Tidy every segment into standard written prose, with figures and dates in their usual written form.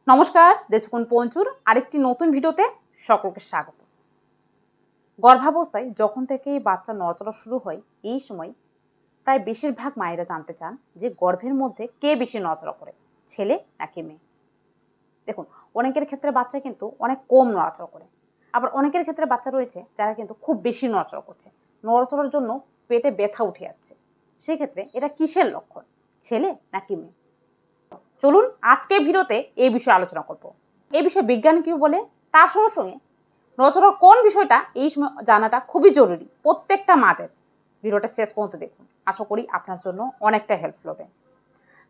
নমস্কার, দেশকুন পঞ্চুর আরেকটি নতুন ভিডিওতে সকলকে স্বাগত। গর্ভাবস্থায় যখন থেকে বাচ্চা নড়াচড়া শুরু হয়, এই সময় প্রায় বেশিরভাগ মায়েরা জানতে চান যে গর্ভের মধ্যে কে বেশি নড়াচড়া করে, ছেলে নাকি মেয়ে। দেখুন, অনেকের ক্ষেত্রে বাচ্চা কিন্তু অনেক কম নড়াচড়া করে, আবার অনেকের ক্ষেত্রে বাচ্চা রয়েছে যারা কিন্তু খুব বেশি নড়াচড়া করছে, নড়াচড়ার জন্য পেটে ব্যথা উঠে যাচ্ছে। সেক্ষেত্রে এটা কিসের লক্ষণ, ছেলে নাকি মেয়ে? চলুন আজকে ভিডিওতে এই বিষয়ে আলোচনা করব। এই বিষয়ে বিজ্ঞান কি বলে, তার সঙ্গে সঙ্গে নড়াচড়ার কোন বিষয়টা এই সময় জানাটা খুবই জরুরি। প্রত্যেকটা মাদের ভিডিওটা শেষ পর্যন্ত দেখুন, আশা করি আপনার জন্য অনেকটা হেল্পফুল হবে।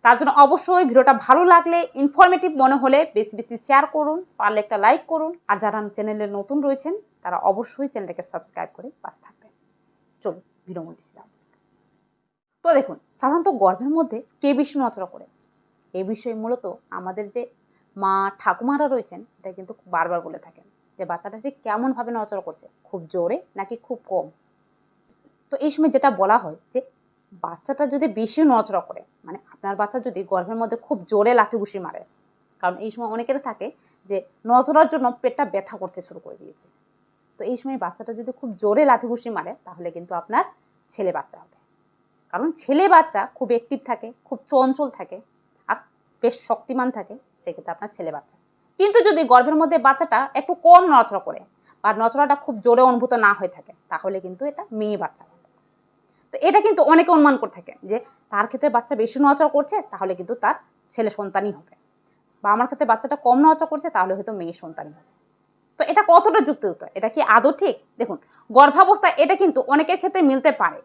তার জন্য অবশ্যই ভিডিওটা ভালো লাগলে, ইনফরমেটিভ মনে হলে বেশি বেশি শেয়ার করুন, পারলে একটা লাইক করুন, আর যারা চ্যানেলে নতুন রয়েছেন তারা অবশ্যই চ্যানেলটাকে সাবস্ক্রাইব করে পাশে থাকবেন। চলুন ভিডিও মূল বেশি যাচ্ছে। তো দেখুন, সাধারণত গর্ভের মধ্যে কে বেশি নড়াচড়া করে, এই বিষয়ে মূলত আমাদের যে মা ঠাকুমারা রয়েছেন এটা কিন্তু বারবার বলে থাকেন যে বাচ্চাটা ঠিক কেমনভাবে নড়াচড়া করছে, খুব জোরে নাকি খুব কম। তো এই সময় যেটা বলা হয় যে বাচ্চাটা যদি বেশি নড়াচড়া করে, মানে আপনার বাচ্চা যদি গর্ভের মধ্যে খুব জোরে লাথি ঘুষি মারে, কারণ এই সময় অনেকের থাকে যে নড়াচড়ার জন্য পেটটা ব্যথা করতে শুরু করে দিয়েছে, তো এই সময় বাচ্চাটা যদি খুব জোরে লাথি ঘুষি মারে তাহলে কিন্তু আপনার ছেলে বাচ্চা হবে। কারণ ছেলে বাচ্চা খুব অ্যাক্টিভ থাকে, খুব চঞ্চল থাকে, আর বেশ শক্তিমান থাকে, সেক্ষেত্রে আপনার ছেলে বাচ্চা। কিন্তু যদি গর্ভের মধ্যে বাচ্চাটা একটু কম নড়াচড়া করে বা নড়াচড়াটা খুব জোরে অনুভূত না হয়ে থাকে, তাহলে কিন্তু এটা মেয়ে বাচ্চা। তো এটা কিন্তু অনেকে অনুমান করে থাকে যে তার ক্ষেত্রে বাচ্চা বেশি নড়াচড়া করছে তাহলে কিন্তু তার ছেলে সন্তানই হবে, বা আমার ক্ষেত্রে বাচ্চাটা কম নড়াচড়া করছে তাহলে হয়তো মেয়ে সন্তানই হবে। তো এটা কতটা যুক্তিযুক্ত, এটা কি আদৌ ঠিক? দেখুন, গর্ভাবস্থায় এটা কিন্তু অনেকের ক্ষেত্রে মিলতে পারে,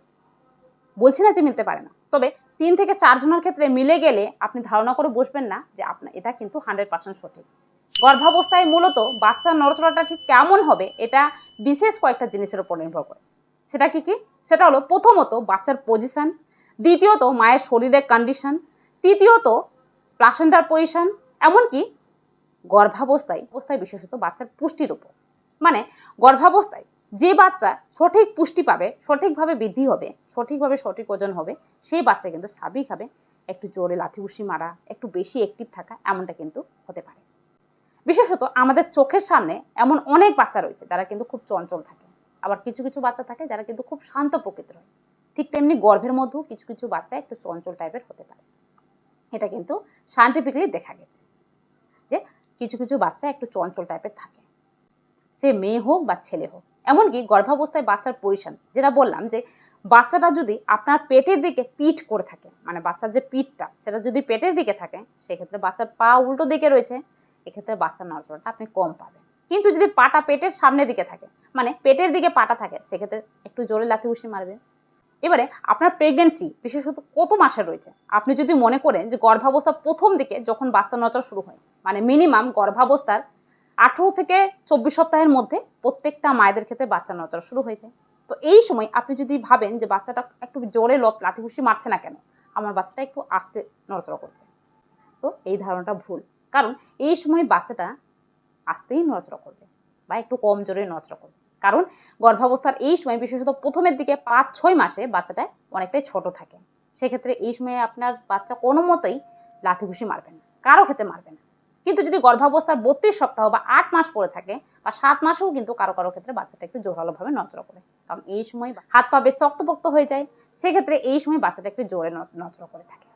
বলছি না যে মিলতে পারে না, তবে 3 থেকে 4 জনের ক্ষেত্রে মিলে গেলে আপনি ধারণা করে বসবেন না যে আপনার এটা কিন্তু 100% সঠিক। গর্ভাবস্থায় মূলত বাচ্চার নড়াচড়াটা ঠিক কেমন হবে এটা বিশেষ কয়েকটা জিনিসের উপর নির্ভর করে। সেটা কি কি? সেটা হলো প্রথমত বাচ্চার পজিশন, দ্বিতীয়ত মায়ের শরীরের কন্ডিশন, তৃতীয়ত প্লাসেন্টার পজিশন, এমনকি গর্ভাবস্থায় বিশেষত বাচ্চার পুষ্টির উপর। মানে গর্ভাবস্থায় যে বাচ্চা সঠিক পুষ্টি পাবে, সঠিকভাবে বৃদ্ধি হবে, সঠিকভাবে সঠিক ওজন হবে, সেই বাচ্চা কিন্তু স্বাভাবিকভাবে একটু জোরে লাথি ঘুষি মারা, একটু বেশি অ্যাক্টিভ থাকা, এমনটা কিন্তু হতে পারে। বিশেষত আমাদের চোখের সামনে এমন অনেক বাচ্চা রয়েছে যারা কিন্তু খুব চঞ্চল থাকে, আবার কিছু কিছু বাচ্চা থাকে যারা কিন্তু খুব শান্ত প্রকৃতির হয়। ঠিক তেমনি গর্ভের মধ্যেও কিছু কিছু বাচ্চা একটু চঞ্চল টাইপের হতে পারে। এটা কিন্তু সায়েন্টিফিক্যালি দেখা গেছে যে কিছু কিছু বাচ্চা একটু চঞ্চল টাইপের থাকে, সে মেয়ে হোক বা ছেলে হোক। এমনকি গর্ভাবস্থায় বাচ্চার পজিশন, যেটা বললাম যে বাচ্চাটা যদি আপনার পেটের দিকে পিঠ করে থাকে, মানে বাচ্চার যে পিঠটা সেটা যদি পেটের দিকে থাকে, সেক্ষেত্রে বাচ্চার পা উল্টো দিকে রয়েছে, এক্ষেত্রে বাচ্চার নড়াচড়াটা আপনি কম পাবেন। কিন্তু যদি পাটা পেটের সামনের দিকে থাকে, মানে পেটের দিকে পাটা থাকে, সেক্ষেত্রে একটু জোরে লাথি ঘুষি মারবে। এবারে আপনার প্রেগনেন্সি বিশেষত কত মাসে রয়েছে, আপনি যদি মনে করেন যে গর্ভাবস্থার প্রথম দিকে যখন বাচ্চা নড়াচড়া শুরু হয়, মানে মিনিমাম গর্ভাবস্থার 18 থেকে 24 সপ্তাহের মধ্যে প্রত্যেকটা মায়েদের ক্ষেত্রে বাচ্চা নড়াচড়া শুরু হয়ে যায়। তো এই সময় আপনি যদি ভাবেন যে বাচ্চাটা একটু জোরে লাথি ঘুষি মারছে না কেন, আমার বাচ্চাটা একটু আস্তে নড়াচড়া করছে, তো এই ধারণাটা ভুল। কারণ এই সময় বাচ্চাটা আস্তেই নড়াচড়া করবে বা একটু কম জোরে নড়াচড়া করবে, কারণ গর্ভাবস্থার এই সময় বিশেষত প্রথমের দিকে 5-6 মাসে বাচ্চাটা অনেকটাই ছোট থাকে। সেক্ষেত্রে এই সময়ে আপনার বাচ্চা কোনো মতেই লাথি ঘুষি মারবে না, কারো ক্ষেত্রে মারবে না। কিন্তু যদি গর্ভাবস্থার 32 সপ্তাহ বা 8 মাস পরে থাকে বা 7 মাসেও কিন্তু কারো কারো ক্ষেত্রে বাচ্চাটা একটু জোরালোভাবে নড়াচড়া করে, কারণ এই সময় হাত পা বেশ শক্তপোক্ত হয়ে যায়, সেক্ষেত্রে এই সময় বাচ্চাটা একটু জোরে নড়াচড়া করে থাকে।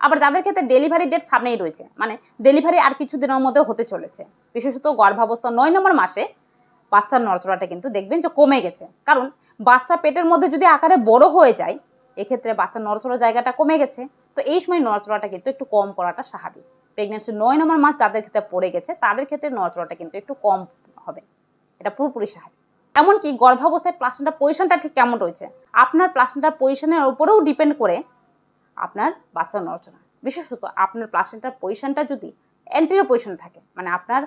আবার যাদের ক্ষেত্রে ডেলিভারি ডেট সামনেই রয়েছে, মানে ডেলিভারি আর কিছু দিনের মধ্যে হতে চলেছে, বিশেষত গর্ভাবস্থা 9 নম্বর মাসে বাচ্চার নড়াচড়াটা কিন্তু দেখবেন যে কমে গেছে। কারণ বাচ্চা পেটের মধ্যে যদি আকারে বড় হয়ে যায়, এক্ষেত্রে বাচ্চার নড়াচড়ার জায়গাটা কমে গেছে, তো এই সময় নড়াচড়াটা কিন্তু একটু কম করাটা স্বাভাবিক। প্রেগনেন্সি 9 নম্বর মাস যাদের ক্ষেত্রে পড়ে গেছে তাদের ক্ষেত্রে নড়াচড়াটা কিন্তু একটু কম হবে, এটা পুরোপুরি স্বাভাবিক। এমনকি গর্ভাবস্থায় প্লাসেন্টার পজিশনটা ঠিক কেমন রয়েছে, আপনার প্লাসেন্টার পজিশনের উপরেও ডিপেন্ড করে আপনার বাচ্চার নড়াচড়া। বিশেষত আপনার প্লাসেন্টার পজিশনটা যদি অ্যান্টেরিয়র পজিশন থাকে, মানে আপনার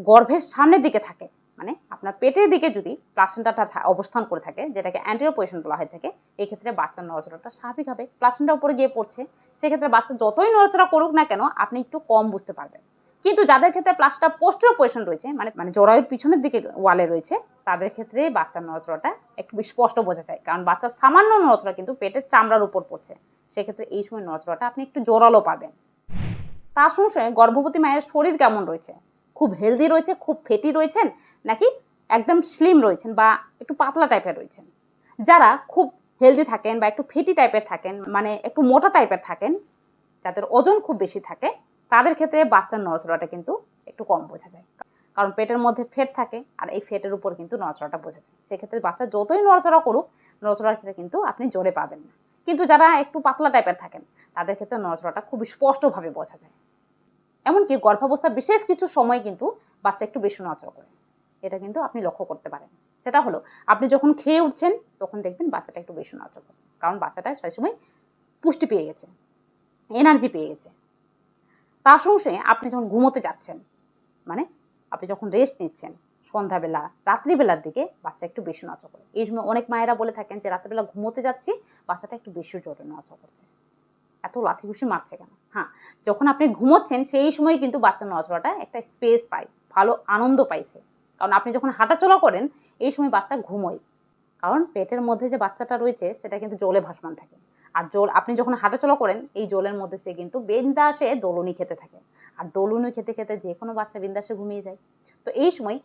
গর্ভের সামনের দিকে থাকে, মানে আপনার পেটের দিকে যদি প্লাসেন্টাটা অবস্থান করে থাকে, যেটাকে অ্যান্টেরিয়র পজিশন বলা হয়ে থাকে, এই ক্ষেত্রে বাচ্চার নড়াচড়াটা স্বাভাবিক হবে। প্লাসেন্টা উপরে গিয়ে পড়ছে, সেক্ষেত্রে বাচ্চা যতই নড়াচড়া করুক না কেন আপনি একটু কম বুঝতে পারবেন। কিন্তু যাদের ক্ষেত্রে প্লাসেন্টা পোস্টেরিয়র পজিশন রয়েছে, মানে জরায়ুর পিছনের দিকে ওয়ালে রয়েছে, তাদের ক্ষেত্রে বাচ্চার নড়াচড়াটা একটু স্পষ্ট বোঝা যায়, কারণ বাচ্চার সামান্য নড়াচড়া কিন্তু পেটের চামড়ার উপর পড়ছে, সেক্ষেত্রে এই সময় নড়াচড়াটা আপনি একটু জোরালো পাবেন। তার সঙ্গে সঙ্গে গর্ভবতী মায়ের শরীর কেমন রয়েছে, খুব হেলদি রয়েছে, খুব ফেটি রয়েছেন, নাকি একদম স্লিম রয়েছেন বা একটু পাতলা টাইপের রয়েছেন। যারা খুব হেলদি থাকেন বা একটু ফেটি টাইপের থাকেন, মানে একটু মোটা টাইপের থাকেন, যাদের ওজন খুব বেশি থাকে, তাদের ক্ষেত্রে বাচ্চার নড়াচড়াটা কিন্তু একটু কম বোঝা যায়, কারণ পেটের মধ্যে ফ্যাট থাকে আর এই ফ্যাটের উপর কিন্তু নড়াচড়াটা বোঝা যায়। সেক্ষেত্রে বাচ্চা যতই নড়াচড়া করুক, নড়াচড়ার ক্ষেত্রে কিন্তু আপনি জোরে পাবেন না। কিন্তু যারা একটু পাতলা টাইপের থাকেন, তাদের ক্ষেত্রে নড়াচড়াটা খুব স্পষ্টভাবে বোঝা যায়। এমনকি গর্ভাবস্থার বিশেষ কিছু সময় কিন্তু বাচ্চা একটু বেশি নড়াচড়া করে, এটা কিন্তু আপনি লক্ষ্য করতে পারেন। সেটা হলো, আপনি যখন খেয়ে উঠছেন তখন দেখবেন বাচ্চাটা একটু বেশি নড়াচড়া করছে, কারণ বাচ্চাটা সেই সময় পুষ্টি পেয়ে গেছে, এনার্জি পেয়ে গেছে। তার সঙ্গে আপনি যখন ঘুমোতে যাচ্ছেন, মানে আপনি যখন রেস্ট নিচ্ছেন সন্ধ্যাবেলা, রাত্রিবেলার দিকে বাচ্চা একটু বেশি নড়াচড়া করে। এই সময় অনেক মায়েরা বলে থাকেন যে রাত্রিবেলা ঘুমোতে যাচ্ছি, বাচ্চাটা একটু বেশি জোরে নড়াচড়া করছে, এত লাথি ঘুষি মারছে কেন? হ্যাঁ, যখন আপনি ঘুমোচ্ছেন সেই সময় কিন্তু বাচ্চার নড়াচড়াটা একটা স্পেস পায়, ভালো আনন্দ পাইছে। কারণ আপনি যখন হাঁটাচলা করেন এই সময় বাচ্চা ঘুমোয়, কারণ পেটের মধ্যে যে বাচ্চাটা রয়েছে সেটা কিন্তু জলে ভাসমান থাকে। আর জল আপনি যখন হাঁটাচলা করেন এই জলের মধ্যে সে কিন্তু বিন্দাসে দোলনি খেতে থাকে, আর দোলনি খেতে খেতে যে কোনো বাচ্চা বিন্দাসে ঘুমিয়ে যায়। তো এই সময়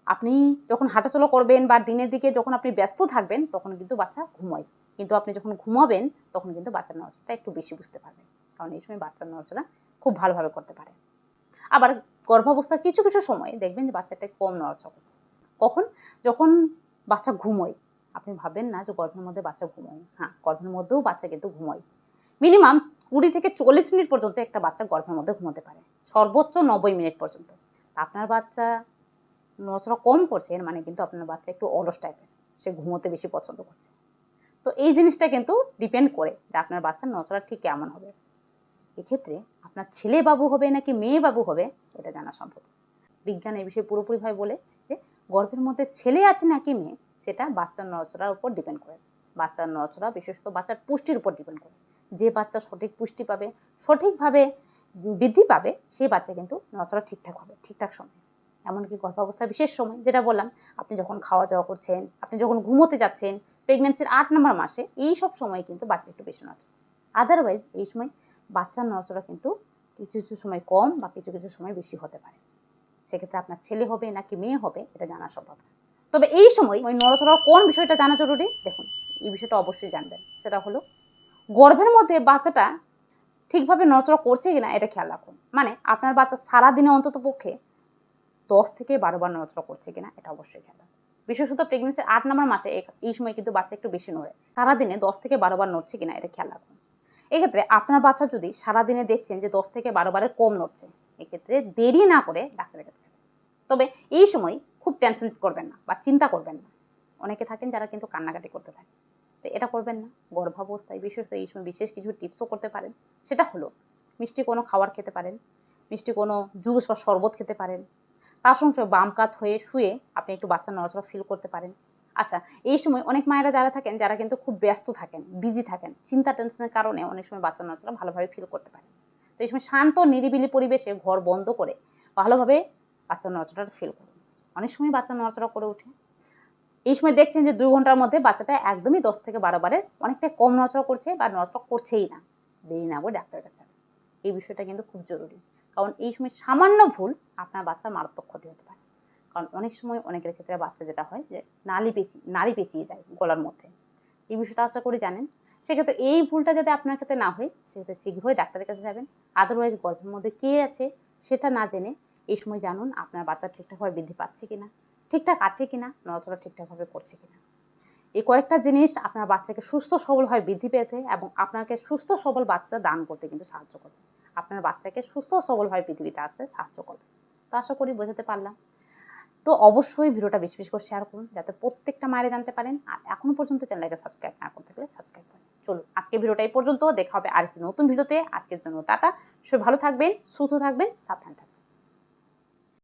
আপনি যখন হাঁটাচলা করবেন বা দিনের দিকে যখন আপনি ব্যস্ত থাকবেন তখন কিন্তু বাচ্চা ঘুমোয়, কিন্তু আপনি যখন ঘুমাবেন তখন কিন্তু বাচ্চার নড়াচড়াটা একটু বেশি বুঝতে পারবেন, কারণ এই সময় বাচ্চার নড়াচড়া খুব ভালোভাবে করতে পারে। আবার গর্ভাবস্থার কিছু কিছু সময় দেখবেন যে বাচ্চাটা কম নড়াচড়া করছে। কখন? যখন বাচ্চা ঘুমোয়। আপনি ভাবেন না যে গর্ভের মধ্যে বাচ্চা ঘুমোয়, হ্যাঁ, গর্ভের মধ্যেও বাচ্চা কিন্তু ঘুমোয়। মিনিমাম 20 থেকে 40 মিনিট পর্যন্ত একটা বাচ্চা গর্ভের মধ্যে ঘুমোতে পারে, সর্বোচ্চ 90 মিনিট পর্যন্ত। আপনার বাচ্চা নড়াচড়া কম করছে, এর মানে কিন্তু আপনার বাচ্চা একটু অলস টাইপের, সে ঘুমোতে বেশি পছন্দ করছে। তো এই জিনিসটা কিন্তু ডিপেন্ড করে যে আপনার বাচ্চার নড়াচড়া ঠিক কেমন হবে। এক্ষেত্রে আপনার ছেলে বাবু হবে নাকি মেয়ে বাবু হবে এটা জানা সম্ভব। বিজ্ঞান এই বিষয়ে পুরোপুরিভাবে বলে যে গর্ভের মধ্যে ছেলে আছে নাকি মেয়ে সেটা বাচ্চার নড়াচড়ার উপর ডিপেন্ড করে। বাচ্চার নড়াচড়া বিশেষত বাচ্চার পুষ্টির উপর ডিপেন্ড করে। যে বাচ্চা সঠিক পুষ্টি পাবে, সঠিকভাবে বৃদ্ধি পাবে, সেই বাচ্চা কিন্তু নড়াচড়া ঠিকঠাক হবে ঠিকঠাক সময়। এমনকি গর্ভাবস্থার বিশেষ সময়, যেটা বললাম, আপনি যখন খাওয়া দাওয়া করছেন, আপনি যখন ঘুমোতে যাচ্ছেন, প্রেগনেন্সির 8 নম্বর মাসে, এই সব সময় কিন্তু বাচ্চা একটু বেশি নড়াচড়া। আদারওয়াইজ এই সময় বাচ্চার নড়াচড়া কিন্তু কিছু কিছু সময় কম বা কিছু কিছু সময় বেশি হতে পারে। সেক্ষেত্রে আপনার ছেলে হবে নাকি মেয়ে হবে এটা জানা সম্ভব না। তবে এই সময় ওই নড়াচড়ার কোন বিষয়টা জানা জরুরি, দেখুন এই বিষয়টা অবশ্যই জানবেন। সেটা হলো গর্ভের মধ্যে বাচ্চাটা ঠিকভাবে নড়াচড়া করছে কিনা এটা খেয়াল রাখুন। মানে আপনার বাচ্চা সারাদিনে অন্তত পক্ষে 10 থেকে 12 বার নড়াচড়া করছে কিনা এটা অবশ্যই খেয়াল রাখুন। বিশেষত প্রেগনেন্সির 8 নম্বর মাসে এই সময় কিন্তু বাচ্চা একটু বেশি নড়ে, সারাদিনে 10 থেকে 12 বার নড়ছে কিনা এটা খেয়াল রাখুন। এক্ষেত্রে আপনার বাচ্চা যদি সারাদিনে দেখছেন যে 10 থেকে 12 বারের কম নড়ছে, এক্ষেত্রে দেরি না করে ডাক্তারের কাছে। তবে এই সময় খুব টেনশন করবেন না বা চিন্তা করবেন না। অনেকে থাকেন যারা কিন্তু কান্নাকাটি করতে থাকে, তো এটা করবেন না। গর্ভাবস্থায় বিশেষত এই সময় বিশেষ কিছু টিপসও করতে পারেন। সেটা হলো মিষ্টি কোনো খাবার খেতে পারেন, মিষ্টি কোনো জুস বা শরবত খেতে পারেন। তার সঙ্গে বাম কাত হয়ে শুয়ে আপনি একটু বাচ্চার নড়াচড়া ফিল করতে পারেন। আচ্ছা, এই সময় অনেক মায়েরা যারা থাকেন, যারা কিন্তু খুব ব্যস্ত থাকেন, বিজি থাকেন, চিন্তা টেনশনের কারণে অনেক সময় বাচ্চার নড়াচড়া ভালোভাবে ফিল করতে পারেন। তো এই সময় শান্ত নিরিবিলি পরিবেশে ঘর বন্ধ করে ভালোভাবে বাচ্চার নড়াচড়াটা ফিল করুন। অনেক সময় বাচ্চা নড়াচড়া করে ওঠে। এই সময় দেখছেন যে 2 ঘন্টার মধ্যে বাচ্চাটা একদমই 10 থেকে 12 বারের অনেকটা কম নড়াচড়া করছে বা নড়াচড়া করছেই না, দেরি না করে ডাক্তারের কাছে যাবেন। এই বিষয়টা কিন্তু খুব জরুরি, কারণ এই সময় সামান্য ভুল আপনার বাচ্চার মারাত্মক ক্ষতি হতে পারে। কারণ অনেক সময় অনেকের ক্ষেত্রে বাচ্চা যেটা হয় যে নাড়ি পেঁচিয়ে যায় গলার মধ্যে, এই বিষয়টা আশা করি জানেন। সেক্ষেত্রে এই ভুলটা যাতে আপনার ক্ষেত্রে না হয় সেক্ষেত্রে শীঘ্রই ডাক্তারের কাছে যাবেন। আদারওয়াইজ গর্ভের মধ্যে কে আছে সেটা না জেনে এই সময় জানুন আপনার বাচ্চা ঠিকঠাকভাবে বৃদ্ধি পাচ্ছে কিনা, ঠিকঠাক আছে কিনা, নড়াচড়া ঠিকঠাকভাবে করছে কিনা। এই কয়েকটা জিনিস আপনার বাচ্চাকে সুস্থ সবলভাবে বৃদ্ধি পেতে এবং আপনাকে সুস্থ সবল বাচ্চা দান করতে কিন্তু সাহায্য করবে। আপনার বাচ্চাকে সুস্থ সবলভাবে পৃথিবীতে আসতে সাহায্য করবে। তো আশা করি বোঝাতে পারলাম। তো অবশ্যই ভিডিওটা বেশি বেশি করে শেয়ার করুন যাতে প্রত্যেকটা মায়েরা জানতে পারেন। আর এখনো পর্যন্ত চ্যানেলটাকে সাবস্ক্রাইব না করতে থাকলে সাবস্ক্রাইব করুন। চলুন আজকে ভিডিওটা এই পর্যন্ত, দেখা হবে আরেকটি নতুন ভিডিওতে। আজকের জন্য টাটা। সবাই ভালো থাকবেন, সুস্থ থাকবেন, সাবধানে থাকবেন।